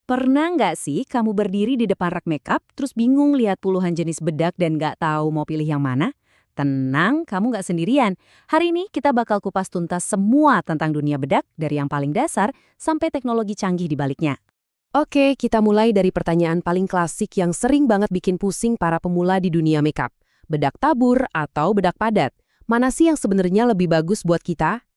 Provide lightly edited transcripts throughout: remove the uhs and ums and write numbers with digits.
Pernah nggak sih kamu berdiri di depan rak makeup terus bingung lihat puluhan jenis bedak dan nggak tahu mau pilih yang mana? Tenang, kamu nggak sendirian. Hari ini kita bakal kupas tuntas semua tentang dunia bedak dari yang paling dasar sampai teknologi canggih di baliknya. Oke, kita mulai dari pertanyaan paling klasik yang sering banget bikin pusing para pemula di dunia makeup. Bedak tabur atau bedak padat? Mana sih yang sebenarnya lebih bagus buat kita?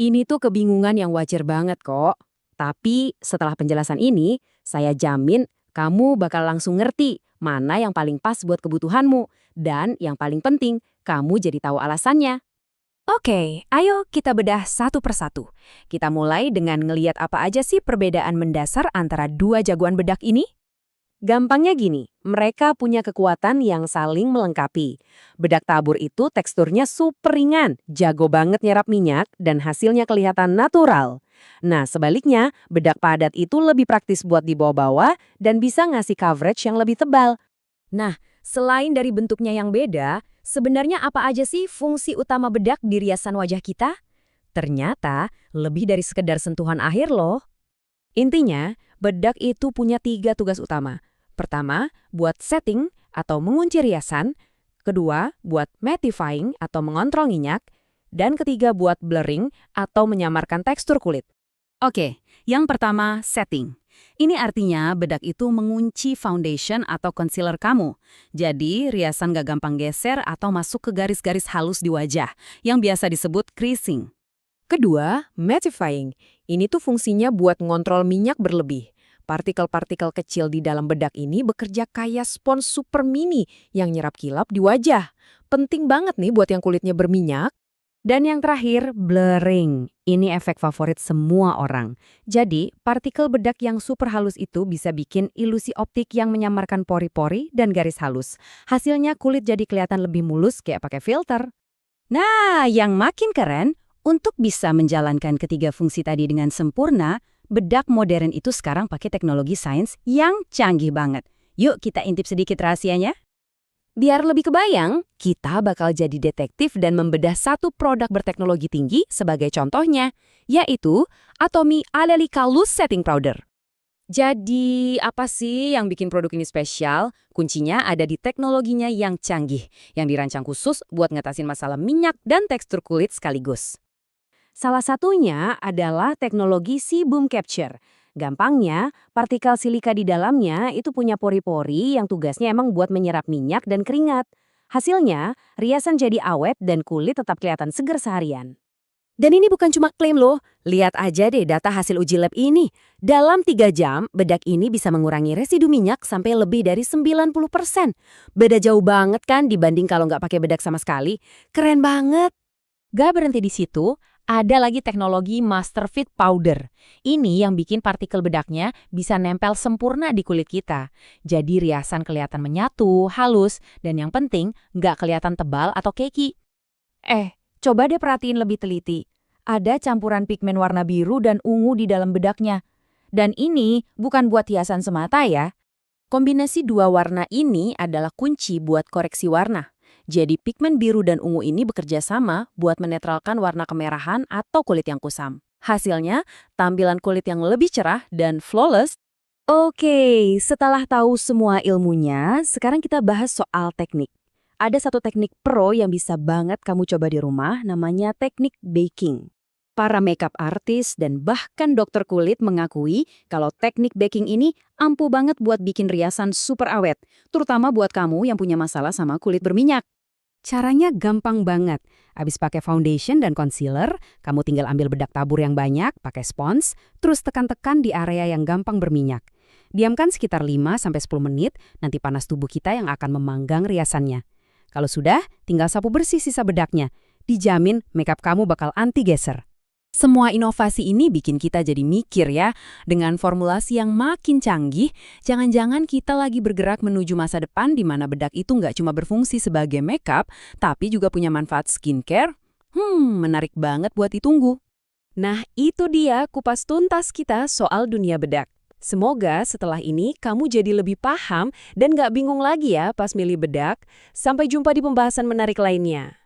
Ini tuh kebingungan yang wajar banget kok. Tapi setelah penjelasan ini, saya jamin kamu bakal langsung ngerti mana yang paling pas buat kebutuhanmu. Dan yang paling penting, kamu jadi tahu alasannya. Oke, ayo kita bedah satu persatu. Kita mulai dengan ngeliat apa aja sih perbedaan mendasar antara dua jagoan bedak ini? Gampangnya gini, mereka punya kekuatan yang saling melengkapi. Bedak tabur itu teksturnya super ringan, jago banget nyerap minyak, dan hasilnya kelihatan natural. Nah, sebaliknya, bedak padat itu lebih praktis buat dibawa-bawa dan bisa ngasih coverage yang lebih tebal. Nah, selain dari bentuknya yang beda, sebenarnya apa aja sih fungsi utama bedak di riasan wajah kita? Ternyata, lebih dari sekedar sentuhan akhir loh. Intinya, bedak itu punya 3 tugas utama. Pertama, buat setting atau mengunci riasan. Kedua, buat mattifying atau mengontrol minyak. Dan ketiga, buat blurring atau menyamarkan tekstur kulit. Oke, yang pertama, setting. Ini artinya bedak itu mengunci foundation atau concealer kamu. Jadi, riasan gak gampang geser atau masuk ke garis-garis halus di wajah, yang biasa disebut creasing. Kedua, mattifying. Ini tuh fungsinya buat ngontrol minyak berlebih. Partikel-partikel kecil di dalam bedak ini bekerja kayak spons super mini yang nyerap kilap di wajah. Penting banget nih buat yang kulitnya berminyak. Dan yang terakhir, blurring. Ini efek favorit semua orang. Jadi, partikel bedak yang super halus itu bisa bikin ilusi optik yang menyamarkan pori-pori dan garis halus. Hasilnya kulit jadi kelihatan lebih mulus kayak pakai filter. Nah, yang makin keren, untuk bisa menjalankan ketiga fungsi tadi dengan sempurna, bedak modern itu sekarang pakai teknologi sains yang canggih banget. Yuk kita intip sedikit rahasianya. Biar lebih kebayang, kita bakal jadi detektif dan membedah satu produk berteknologi tinggi sebagai contohnya, yaitu Atomy Alelica Loose Setting Powder. Jadi, apa sih yang bikin produk ini spesial? Kuncinya ada di teknologinya yang canggih, yang dirancang khusus buat ngatasin masalah minyak dan tekstur kulit sekaligus. Salah satunya adalah teknologi sebum capture. Gampangnya, partikel silika di dalamnya itu punya pori-pori yang tugasnya emang buat menyerap minyak dan keringat. Hasilnya, riasan jadi awet dan kulit tetap kelihatan seger seharian. Dan ini bukan cuma klaim loh, lihat aja deh data hasil uji lab ini. Dalam 3 jam, bedak ini bisa mengurangi residu minyak sampai lebih dari 90%. Beda jauh banget kan dibanding kalau nggak pakai bedak sama sekali. Keren banget. Gak berhenti di situ, ada lagi teknologi Master Fit Powder. Ini yang bikin partikel bedaknya bisa nempel sempurna di kulit kita. Jadi riasan kelihatan menyatu, halus, dan yang penting nggak kelihatan tebal atau cakey. Coba deh perhatiin lebih teliti. Ada campuran pigmen warna biru dan ungu di dalam bedaknya. Dan ini bukan buat hiasan semata ya. Kombinasi dua warna ini adalah kunci buat koreksi warna. Jadi pigmen biru dan ungu ini bekerja sama buat menetralkan warna kemerahan atau kulit yang kusam. Hasilnya, tampilan kulit yang lebih cerah dan flawless. Oke, setelah tahu semua ilmunya, sekarang kita bahas soal teknik. Ada satu teknik pro yang bisa banget kamu coba di rumah, namanya teknik baking. Para makeup artist dan bahkan dokter kulit mengakui kalau teknik baking ini ampuh banget buat bikin riasan super awet, terutama buat kamu yang punya masalah sama kulit berminyak. Caranya gampang banget. Abis pakai foundation dan concealer, kamu tinggal ambil bedak tabur yang banyak, pakai spons, terus tekan-tekan di area yang gampang berminyak. Diamkan sekitar 5-10 menit, nanti panas tubuh kita yang akan memanggang riasannya. Kalau sudah, tinggal sapu bersih sisa bedaknya. Dijamin makeup kamu bakal anti geser. Semua inovasi ini bikin kita jadi mikir ya, dengan formulasi yang makin canggih, jangan-jangan kita lagi bergerak menuju masa depan di mana bedak itu nggak cuma berfungsi sebagai makeup, tapi juga punya manfaat skincare? Menarik banget buat ditunggu. Nah, itu dia kupas tuntas kita soal dunia bedak. Semoga setelah ini kamu jadi lebih paham dan nggak bingung lagi ya pas milih bedak. Sampai jumpa di pembahasan menarik lainnya.